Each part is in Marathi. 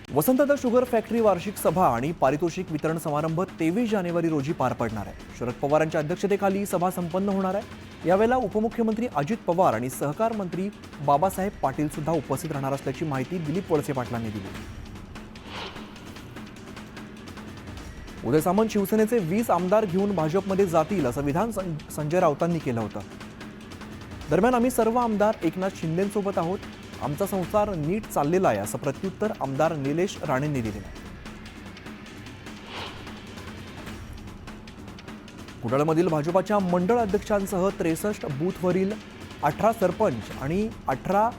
वसंतदादा शुगर फॅक्टरी वार्षिक सभा आणि पारितोषिक वितरण समारंभ 23 जानेवारी रोजी पार पडणार आहे। शरद पवारांच्या अध्यक्षतेखाली सभा संपन्न होणार आहे। यावेळेला उपमुख्यमंत्री अजित पवार आणि सहकार मंत्री बाबासाहेब पाटील सुद्धा उपस्थित राहणार असल्याची माहिती दिलीप वळसे पाटलांनी दिली। उदय सामंत शिवसेनेचे 20 आमदार घेऊन भाजपमध्ये जातील असं विधान संजय राऊतांनी केलं होतं। दरम्यान आम्ही सर्व आमदार एकनाथ शिंदेंसोबत आहोत, आमचा संसार नीट चाललेला आहे असं प्रत्युत्तर आमदार निलेश राणेंनी दिले आहे। कुडाळमधील भाजपाच्या मंडळ अध्यक्षांसह 63 बूथवरील 18 सरपंच आणि 18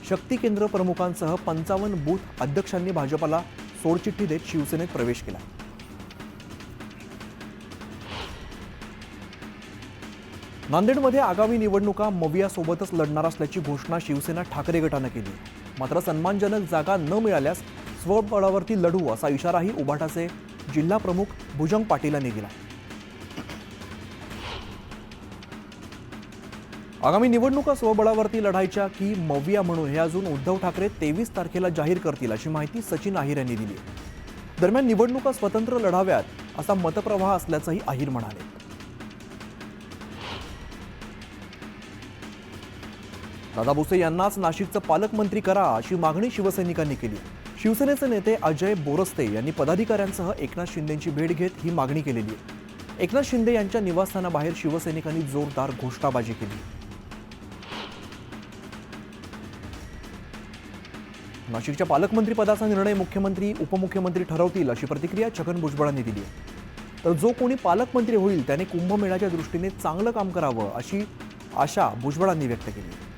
शक्ती केंद्र प्रमुखांसह 55 बूथ अध्यक्षांनी भाजपाला सोडचिठ्ठी देत शिवसेनेत प्रवेश केला। नांदेडमध्ये आगामी निवडणुका मवियासोबतच लढणार असल्याची घोषणा शिवसेना ठाकरे गटाने केली। मात्र सन्मानजनक जागा न मिळाल्यास स्वबळावरती लढू असा इशाराही उभाटाचे जिल्हा प्रमुख भुजंग पाटील यांनी दिला। आगामी निवडणुका स्वबळावरती लढायच्या की मविया म्हणून हे अजून उद्धव ठाकरे 23 तारखेला जाहीर करतील अशी माहिती सचिन अहिर यांनी दिली। दरम्यान निवडणुका स्वतंत्र लढाव्यात असा मतप्रवाह असल्याचंही अहिर म्हणाले। दादा भुसे यांनाच नाशिकचं पालकमंत्री करा अशी मागणी शिवसैनिकांनी केली। शिवसेनेचे नेते अजय बोरस्ते यांनी पदाधिकाऱ्यांसह एकनाथ शिंदेंची भेट घेत ही मागणी केलेली आहे। एकनाथ शिंदे यांच्या निवासस्थानाबाहेर शिवसैनिकांनी जोरदार घोषणाबाजी केली। नाशिकच्या पालकमंत्री पदाचा निर्णय मुख्यमंत्री उपमुख्यमंत्री ठरवतील अशी प्रतिक्रिया छगन भुजबळांनी दिली आहे। तर जो कोणी पालकमंत्री होईल त्याने कुंभमेळ्याच्या दृष्टीने चांगलं काम करावं अशी आशा भुजबळांनी व्यक्त केली।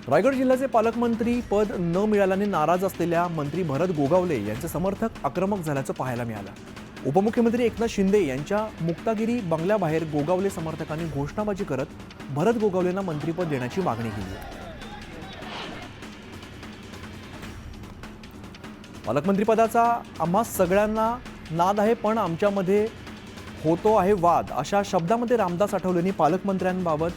रायगड जिल्ह्याचे पालकमंत्री पद न मिळाल्याने नाराज असलेल्या मंत्री भरत गोगावले यांचे समर्थक आक्रमक झाल्याचं पाहायला मिळालं। उपमुख्यमंत्री एकनाथ शिंदे यांच्या मुक्तागिरी बंगल्याबाहेर गोगावले समर्थकांनी घोषणाबाजी करत भरत गोगावलेंना मंत्रीपद देण्याची मागणी केली। पालकमंत्रीपदाचा आम्हा सगळ्यांना नाद आहे, पण आमच्यामध्ये होतो आहे वाद अशा शब्दामध्ये रामदास आठवलेंनी पालकमंत्र्यांबाबत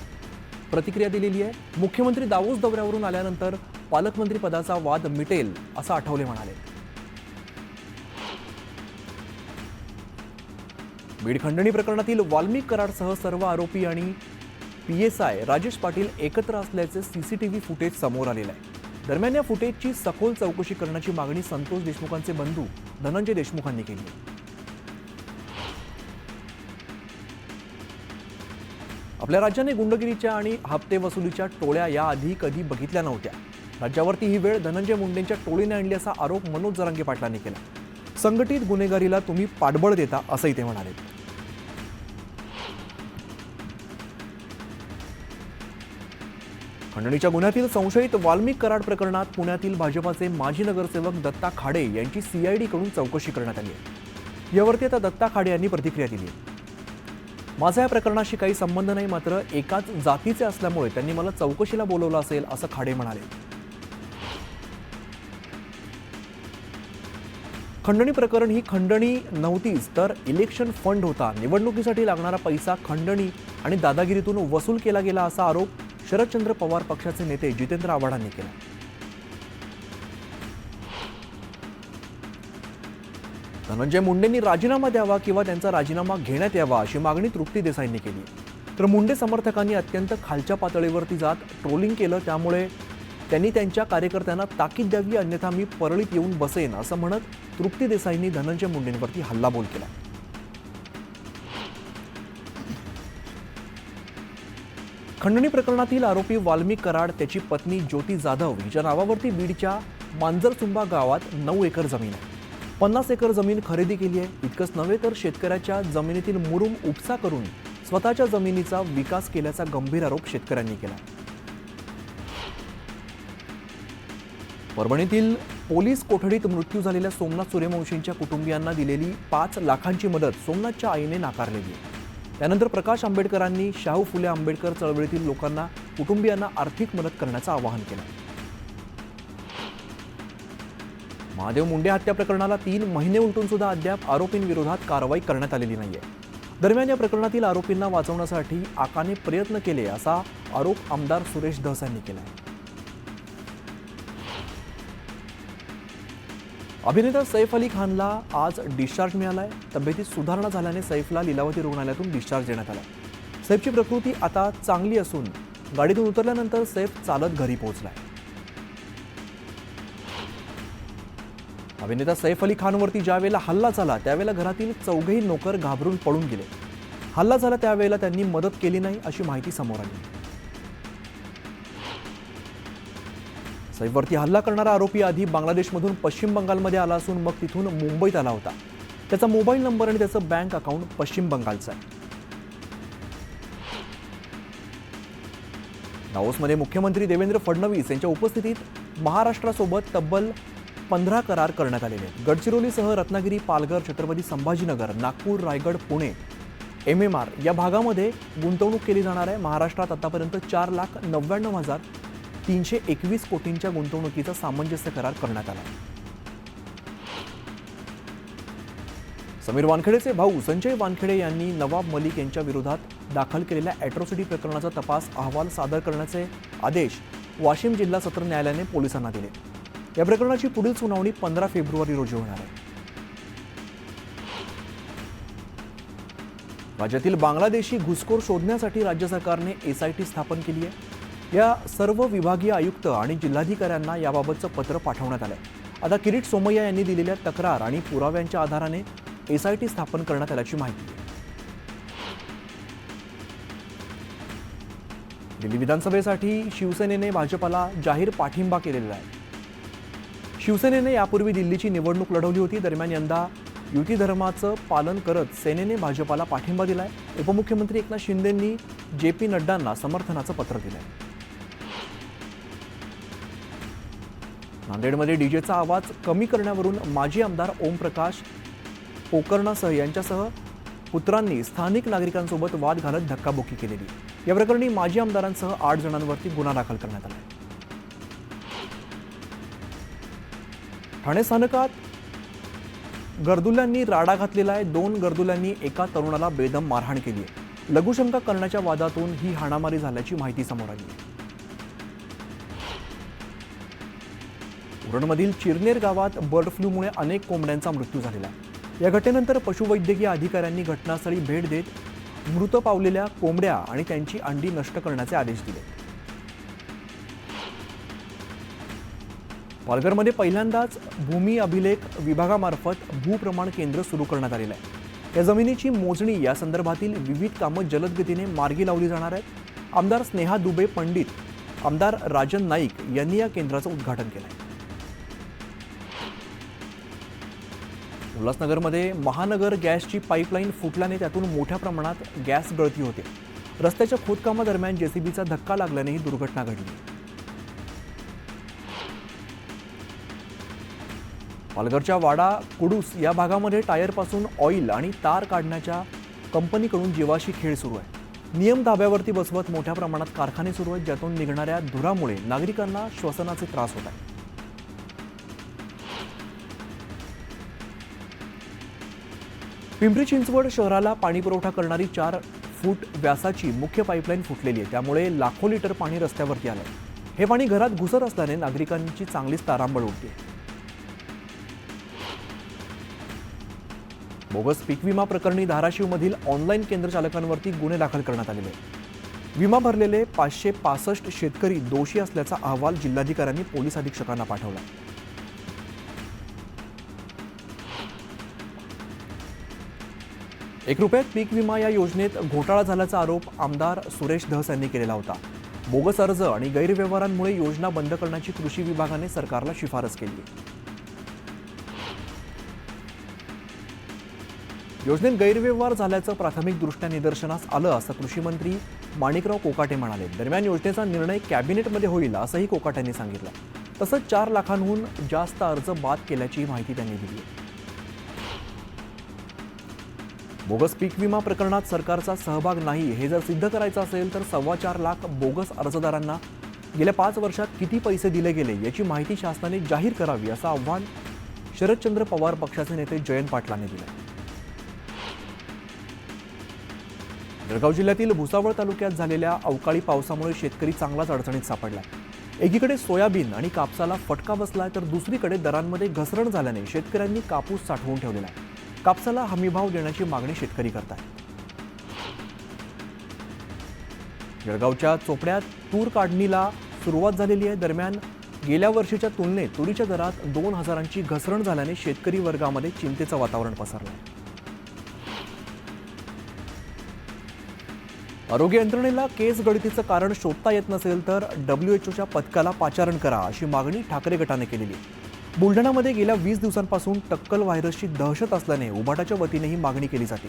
प्रतिक्रिया दिलेली आहे। मुख्यमंत्री दावोस दौऱ्यावरून आल्यानंतर पालकमंत्री पदाचा वाद मिटेल असं आठवले म्हणाले। बीड खंडणी प्रकरणातील वाल्मिक कराडसह सर्व आरोपी आणि PSI राजेश पाटील एकत्र असल्याचे CCTV फुटेज समोर आलेले आहे। दरम्यान या फुटेजची सखोल चौकशी करण्याची मागणी संतोष देशमुखांचे बंधू धनंजय देशमुखांनी केली। आपल्या राज्याने गुंडगिरीच्या आणि हप्ते वसुलीच्या टोळ्या याआधी कधी बघितल्या नव्हत्या। राज्यावरती ही वेळ धनंजय मुंडेंच्या टोळीने आणली असा आरोप मनोज जरांगे पाटलांनी केला। संघटित गुन्हेगारीला तुम्ही पाठबळ देता असंही ते म्हणाले। खंडणीच्या गुन्ह्यातील संशयित वाल्मिक कराड प्रकरणात पुण्यातील भाजपाचे माजी नगरसेवक दत्ता खाडे यांची CID कडून चौकशी करण्यात आली आहे। यावरती आता दत्ता खाडे यांनी प्रतिक्रिया दिली आहे। माझा या प्रकरणाशी काही संबंध नाही, मात्र एकाच जातीचे असल्यामुळे त्यांनी मला चौकशीला बोलवलं असेल असं खाडे म्हणाले। खंडणी प्रकरण ही खंडणी नव्हतीच तर इलेक्शन फंड होता। निवडणुकीसाठी लागणारा पैसा खंडणी आणि दादागिरीतून वसूल केला गेला असा आरोप शरदचंद्र पवार पक्षाचे नेते जितेंद्र आव्हाडांनी केला। धनंजय मुंडेंनी राजीनामा द्यावा किंवा त्यांचा राजीनामा घेण्यात यावा अशी मागणी तृप्ती देसाईंनी केली। तर मुंडे समर्थकांनी अत्यंत खालच्या पातळीवरती जात ट्रोलिंग केलं, त्यामुळे त्यांनी त्यांच्या कार्यकर्त्यांना ताकीद द्यावी, अन्यथा मी परळीत येऊन बसेन असं म्हणत तृप्ती देसाईंनी धनंजय मुंडेंवरती हल्लाबोल केला। खंडणी प्रकरणातील आरोपी वाल्मिक कराड, त्याची पत्नी ज्योती जाधव हिच्या नावावरती बीडच्या मांजरसुंबा गावात 9 एकर जमीन आहे। 50 एकर जमीन खरेदी केली आहे। इतकंच नव्हे तर शेतकऱ्याच्या जमिनीतील मुरुम उपसा करून स्वतःच्या जमिनीचा विकास केल्याचा गंभीर आरोप शेतकऱ्यांनी केला। परभणीतील पोलीस कोठडीत मृत्यू झालेल्या सोमनाथ सूर्यवंशींच्या कुटुंबियांना दिलेली 5 लाखांची मदत सोमनाथच्या आईने नाकारलेली आहे। त्यानंतर प्रकाश आंबेडकरांनी शाहू फुले आंबेडकर चळवळीतील लोकांना कुटुंबियांना आर्थिक मदत करण्याचं आवाहन केलं। महादेव मुंडे हत्या प्रकरणाला 3 महिने उलटून सुद्धा अद्याप आरोपींविरोधात कारवाई करण्यात आलेली नाहीये। दरम्यान या प्रकरणातील आरोपींना वाचवण्यासाठी आकाने प्रयत्न केले असा आरोप आमदार सुरेश धस यांनी केला आहे। अभिनेता सैफ अली खानला आज डिस्चार्ज मिळालाय. तब्येतीत सुधारणा झाल्याने सैफला लीलावती रुग्णालयातून डिस्चार्ज देण्यात आला. सैफची प्रकृती आता चांगली असून गाडीतून उतरल्यानंतर सैफ चालत घरी पोहोचलाय. अभिनेता सैफ अली खानवरती ज्यावेळेला हल्ला झाला त्यावेळेला घरातील चौघेही नोकर घाबरून पळून गेले. हल्ला झाला त्यावेळेला त्यांनी मदत केली नाही अशी माहिती समोर आली. सैफवरती हल्ला करणारा आरोपी आधी बांगलादेशमधून पश्चिम बंगालमध्ये आला असून मग तिथून मुंबईत आला होता. त्याचा मोबाईल नंबर आणि त्याचं बँक अकाउंट पश्चिम बंगालचं आहे. दावोसमध्ये मुख्यमंत्री देवेंद्र फडणवीस यांच्या उपस्थितीत महाराष्ट्रासोबत तब्बल 15 करार करण्यात आलेले आहेत. गडचिरोलीसह रत्नागिरी, पालघर, छत्रपती संभाजीनगर, नागपूर, रायगड, पुणे, MMR या भागामध्ये गुंतवणूक केली जाणार आहे. महाराष्ट्रात आतापर्यंत 4,99,321 कोटींच्या गुंतवणुकीचा सामंजस्य करार करण्यात आला. समीर वानखेडेचे भाऊ संजय वानखेडे यांनी नवाब मलिक यांच्या विरोधात दाखल केलेल्या अॅट्रॉसिटी प्रकरणाचा तपास अहवाल सादर करण्याचे आदेश वाशिम जिल्हा सत्र न्यायालयाने पोलिसांना दिले. या प्रकरणाची पुढील सुनावणी 15 फेब्रुवारी रोजी होणार आहे. राज्यातील बांगलादेशी घुसखोर शोधण्यासाठी राज्य सरकारने SIT स्थापन केली आहे. या सर्व विभागीय आयुक्त आणि जिल्हाधिकाऱ्यांना याबाबतचं पत्र पाठवण्यात आलंय. आता किरीट सोमय्या यांनी दिलेल्या तक्रार आणि पुराव्यांच्या आधाराने SIT स्थापन करण्यात आल्याची माहिती आहे. दिल्ली विधानसभेसाठी शिवसेनेने भाजपाला जाहीर पाठिंबा केलेला आहे. शिवसेनेने यापूर्वी दिल्लीची निवडणूक लढवली होती. दरम्यान यंदा युती धर्माचं पालन करत सेनेने भाजपाला पाठिंबा दिलाय. उपमुख्यमंत्री एकनाथ शिंदेंनी JP नड्डांना समर्थनाचं पत्र दिलंय. नांदेडमध्ये डीजेचा आवाज कमी करण्यावरून माजी आमदार ओमप्रकाश पोकर्णसह यांच्यासह पुत्रांनी स्थानिक नागरिकांसोबत वाद घालत धक्काबुक्की केलेली. या प्रकरणी माजी आमदारांसह 8 जणांवरती गुन्हा दाखल करण्यात आला. ठाणे स्थानकात गर्दुल्यांनी राडा घातलेला आहे. 2 गर्दुल्यांनी एका तरुणाला बेदम मारहाण केली आहे. लघुशंका करण्याच्या वादातून ही हाणामारी झाल्याची माहिती समोर आली आहे. उरणमधील चिरनेर गावात बर्ड फ्लूमुळे अनेक कोंबड्यांचा मृत्यू झालेला आहे. या घटनेनंतर पशुवैद्यकीय अधिकाऱ्यांनी घटनास्थळी भेट देत मृत पावलेल्या कोंबड्या आणि त्यांची अंडी नष्ट करण्याचे आदेश दिले. पालघरमध्ये पहिल्यांदाच भूमी अभिलेख विभागामार्फत भूप्रमाण केंद्र सुरू करण्यात आलेलं आहे. या जमिनीची मोजणी या संदर्भातील विविध कामं जलद गतीने मार्गी लावली जाणार आहेत. आमदार स्नेहा दुबे पंडित, आमदार राजन नाईक यांनी या केंद्राचं उद्घाटन केलं आहे. उल्हासनगरमध्ये महानगर गॅसची पाईपलाईन फुटल्याने त्यातून मोठ्या प्रमाणात गॅस गळती होते. रस्त्याच्या खोदकामादरम्यान JCBचा धक्का लागल्याने ही दुर्घटना घडली. पालघरच्या वाडा कुडूस या भागामध्ये टायरपासून ऑइल आणि तार काढण्याच्या कंपनीकडून जीवाशी खेळ सुरू आहे. नियम धाब्यावरती बसवत मोठ्या प्रमाणात कारखाने सुरू आहेत, ज्यातून निघणाऱ्या धुरामुळे नागरिकांना श्वसनाचे त्रास होत आहेत. पिंपरी चिंचवड शहराला पाणीपुरवठा करणारी 4 फूट व्यासाची मुख्य पाईपलाईन फुटलेली आहे. त्यामुळे लाखो लिटर पाणी रस्त्यावरती आलंय. हे पाणी घरात घुसत असल्याने नागरिकांची चांगलीच तारांबळ उडते. बोगस पीक विमा प्रकरणी धाराशिवमधील ऑनलाईन केंद्र चालकांवरती गुन्हे दाखल करण्यात आलेले आहेत. विमा भरलेले 565 शेतकरी दोषी असल्याचा अहवाल जिल्हाधिकाऱ्यांनी पोलीस अधीक्षकांना पाठवला. ₹1 पीक विमा या योजनेत घोटाळा झाल्याचा आरोप आमदार सुरेश धस यांनी केलेला होता. बोगस अर्ज आणि गैरव्यवहारांमुळे योजना बंद करण्याची कृषी विभागाने सरकारला शिफारस केली आहे. योजनेत गैरव्यवहार झाल्याचं प्राथमिकदृष्ट्या निदर्शनास आलं असं कृषी मंत्री माणिकराव कोकाटे म्हणाले. दरम्यान योजनेचा निर्णय कॅबिनेटमध्ये होईल असंही कोकाटेंनी सांगितलं. तसंच 4 लाखांहून जास्त अर्ज बाद केल्याची माहिती त्यांनी दिली आहे. बोगस पीक विमा प्रकरणात सरकारचा सहभाग नाही हे जर सिद्ध करायचं असेल तर 4.25 लाख बोगस अर्जदारांना गेल्या 5 वर्षात किती पैसे दिले गेले याची माहिती शासनाने जाहीर करावी असं आव्हान शरदचंद्र पवार पक्षाचे नेते जयंत पाटलांनी दिलं. जळगाव जिल्ह्यातील भुसावळ तालुक्यात झालेल्या अवकाळी पावसामुळे शेतकरी चांगलाच अडचणीत सापडला. एकीकडे सोयाबीन आणि कापसाला फटका बसलाय तर दुसरीकडे दरांमध्ये घसरण झाल्याने शेतकऱ्यांनी कापूस साठवून ठेवलेला आहे. कापसाला हमीभाव देण्याची मागणी शेतकरी करतायत. जळगावच्या चोपड्यात तूर काढणीला सुरुवात झालेली आहे. दरम्यान गेल्या वर्षीच्या तुलनेत तुरीच्या दरात 2,000ची घसरण झाल्याने शेतकरी वर्गामध्ये चिंतेचं वातावरण पसरलं आहे. आरोग्य यंत्रणेला केस गळतीचं कारण शोधता येत नसेल तर WHOच्या पथकाला पाचारण करा अशी मागणी ठाकरे गटाने केलेली आहे. बुलढाणामध्ये गेल्या 20 दिवसांपासून टक्कल व्हायरसची दहशत असल्याने उभाटाच्या वतीने ही मागणी केली जाते.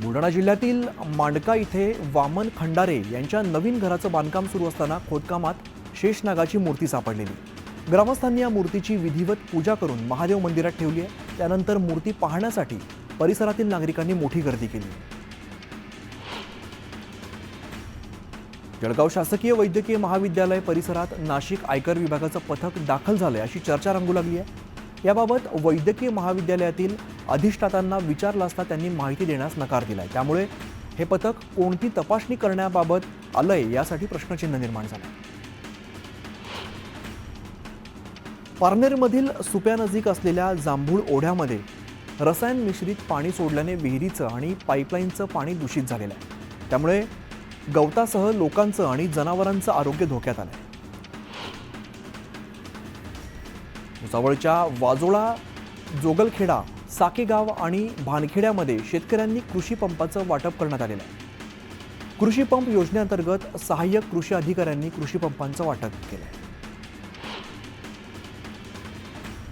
बुलढाणा जिल्ह्यातील मांडका इथे वामन खंडारे यांच्या नवीन घराचं बांधकाम सुरू असताना खोदकामात शेषनागाची मूर्ती सापडलेली. ग्रामस्थांनी या मूर्तीची विधिवत पूजा करून महादेव मंदिरात ठेवली आहे. त्यानंतर मूर्ती पाहण्यासाठी परिसरातील नागरिकांनी मोठी गर्दी केली. जळगाव शासकीय वैद्यकीय महाविद्यालय परिसरात नाशिक आयकर विभागाचं पथक दाखल झालंय अशी चर्चा रंगू लागली आहे. याबाबत वैद्यकीय महाविद्यालयातील अधिष्ठातांना विचारलं असता त्यांनी माहिती देण्यास नकार दिलाय. त्यामुळे हे पथक कोणती तपासणी करण्याबाबत आलंय यासाठी प्रश्नचिन्ह निर्माण झालं. पारनेरमधील सुप्यानजीक असलेल्या जांभूळ ओढ्यामध्ये रसायन मिश्रित पाणी सोडल्याने विहिरीचं आणि पाईपलाईनचं पाणी दूषित झालेलं आहे. त्यामुळे गवतासह लोकांचं आणि जनावरांचं आरोग्य धोक्यात आलंय. जवळच्या वाजोळा, जोगलखेडा, साकेगाव आणि भानखेड्यामध्ये शेतकऱ्यांनी कृषी पंपाचं वाटप करण्यात आलेलं आहे. कृषी पंप योजनेअंतर्गत सहाय्यक कृषी अधिकाऱ्यांनी कृषी पंपांचं वाटप केलं आहे.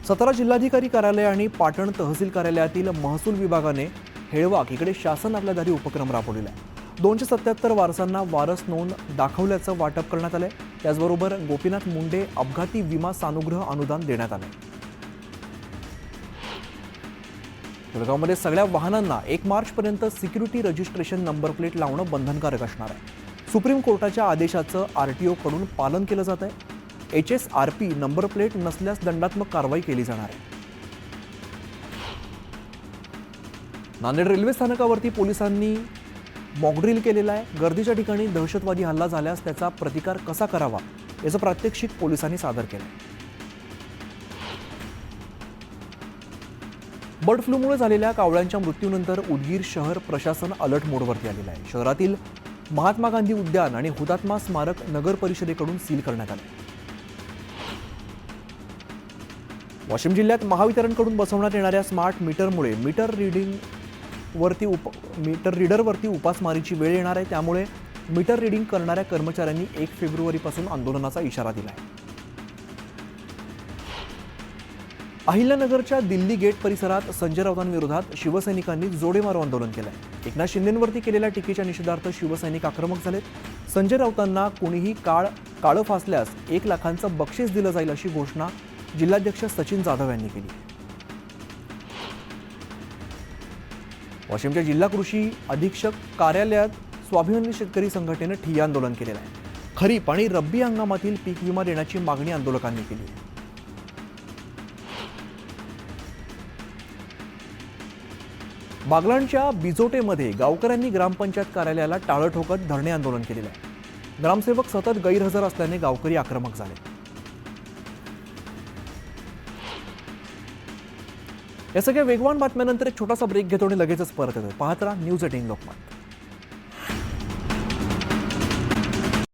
सातारा जिल्हाधिकारी कार्यालय आणि पाटण तहसील कार्यालयातील महसूल विभागाने हेळवाक इकडे शासन आपल्या दारी उपक्रम राबवलेला आहे. 277 वारसांना वारस नोंद दाखवल्याचं वाटप करण्यात आलंय. त्याचबरोबर गोपीनाथ मुंडे अपघाती विमा सानुग्रह अनुदान देण्यात आलंय. जळगावमध्ये सगळ्या वाहनांना 1 मार्चपर्यंत सिक्युरिटी रजिस्ट्रेशन नंबर प्लेट लावणं बंधनकारक असणार आहे. सुप्रीम कोर्टाच्या आदेशाचं RTO कडून पालन केलं जात आहे. HSRP नंबर प्लेट नसल्यास दंडात्मक कारवाई केली जाणार आहे. नांदेड रेल्वे स्थानकावरती पोलिसांनी मॉकड्रिल केलेला आहे. गर्दीच्या ठिकाणी दहशतवादी हल्ला झाल्यास त्याचा प्रतिकार कसा करावा याचं प्रात्यक्षिक पोलिसांनी सादर केलं. बर्ड फ्लूमुळे झालेल्या कावळ्यांच्या मृत्यूनंतर उदगीर शहर प्रशासन अलर्ट मोडवरती आलेलं आहे. शहरातील महात्मा गांधी उद्यान आणि हुतात्मा स्मारक नगर परिषदेकडून सील करण्यात आले. वाशिम जिल्ह्यात महावितरणकडून बसवण्यात येणाऱ्या स्मार्ट मीटरमुळे मीटर रीडरवरती उपासमारीची वेळ येणार आहे. त्यामुळे मीटर रीडिंग करणाऱ्या कर्मचाऱ्यांनी 1 फेब्रुवारीपासून आंदोलनाचा इशारा दिला आहे. अहिल्यानगरच्या दिल्ली गेट परिसरात संजय राऊतांविरोधात शिवसैनिकांनी जोडेमारो आंदोलन केलं आहे. एकनाथ शिंदेंवरती केलेल्या टीकेच्या निषेधार्थ शिवसैनिक आक्रमक झालेत. संजय राऊतांना कोणीही काळं फासल्यास 1 लाखांचं बक्षीस दिलं जाईल अशी घोषणा जिल्हाध्यक्ष सचिन जाधव यांनी केली. वाशिमच्या जिल्हा कृषी अधीक्षक कार्यालयात स्वाभिमानी शेतकरी संघटनेनं ठिय्या आंदोलन केलेलं आहे. खरीप आणि रब्बी हंगामातील पीक विमा देण्याची मागणी आंदोलकांनी केली आहे. बागलाणच्या बिजोटेमध्ये गावकऱ्यांनी ग्रामपंचायत कार्यालयाला टाळं ठोकत धरणे आंदोलन केलेलं आहे. ग्रामसेवक सतत गैरहजर असल्याने गावकरी आक्रमक झाले. या सगळ्या वेगवान बातम्यांनंतर एक छोटासा ब्रेक घेतो आणि लगेचच परत येतो. पाहत राहा न्यूज 18 लोकमत.